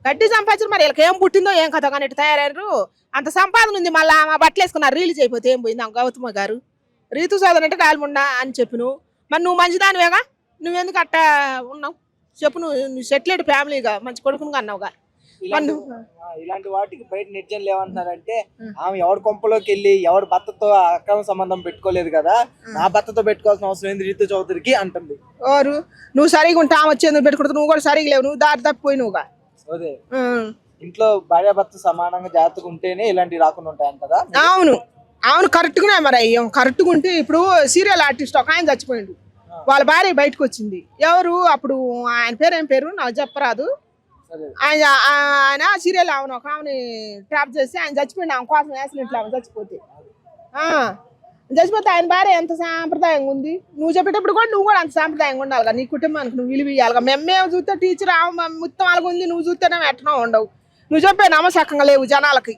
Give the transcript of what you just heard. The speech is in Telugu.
గడ్డి సంపాదించారు మరి వీళ్ళకి ఏం పుట్టిందో ఏం కథ కానీ ఇట్లా తయారయ్యారు. అంత సంపాదన ఉంది మళ్ళీ మా బట్టలు వేసుకున్నారు రిలీజ్ అయిపోతే ఏం పోయింది గౌతమ గారు. రీతు సోదరు అంటే గాలిముండా అని చెప్పు నువ్వు. మరి నువ్వు మంచిదానివేగా, నువ్వెందుకు అట్టా ఉన్నావు చెప్పు. నువ్వు సెటిల్డ్ ఫ్యామిలీగా మంచి కొడుకునిగా అన్నావుగా. ఇలాంటి వాటికి బయట నిర్జనులు ఏమంటున్నారంటే ఆమె ఎవరి కొంపలోకి వెళ్ళి ఎవరి భర్తతో అక్రమ సంబంధం పెట్టుకోలేదు కదా, నా భర్తతో పెట్టుకోవాల్సిన అవసరం ఏంది రీతు చౌదరికి అంటుంది. ఓరు నువ్వు సరిగా ఉంటే ఆమె వచ్చేందుకు పెట్టుకుంటా, నువ్వు కూడా సరిగా లేవు, నువ్వు దారి తప్పిపోయి నువ్వుగా. అదే ఇంట్లో భార్యాభర్త సమానంగా జాగ్రత్తగా ఉంటేనే ఇలాంటివి రాకుండా ఉంటాయంట కదా. అవును అవును కరెక్ట్గానే మరి అయ్యాం. కరెక్ట్గా ఉంటే ఇప్పుడు సీరియల్ ఆర్టిస్ట్ ఒక ఆయన చచ్చిపోయిండు, వాళ్ళ భార్య బయటకు వచ్చింది. ఎవరు అప్పుడు ఆయన పేరు ఏం పేరు నాకు చెప్పరాదు. ఆయన సీరియల్ ఆమెను ఒక ఆమెని ట్రాప్ చేసి ఆయన చచ్చిపోయింది. ఆమె కోసం యాక్సిడెంట్లో ఆమె చచ్చిపోతే ఆయన భార్య ఎంత సాంప్రదాయంగా ఉంది. నువ్వు చెప్పేటప్పుడు కూడా నువ్వు కూడా అంత సాంప్రదాయంగా ఉండాలిగా, నీ కుటుంబానికి నువ్వు విలువ ఇవ్వాలిగా. మేము చూస్తే టీచర్ ఆమె మొత్తం అలాగ ఉంది, నువ్వు చూస్తేనే ఎట్టనో ఉండవు. నువ్వు చెప్పే నమ్మసక్కంగా లేవు జనాలకి.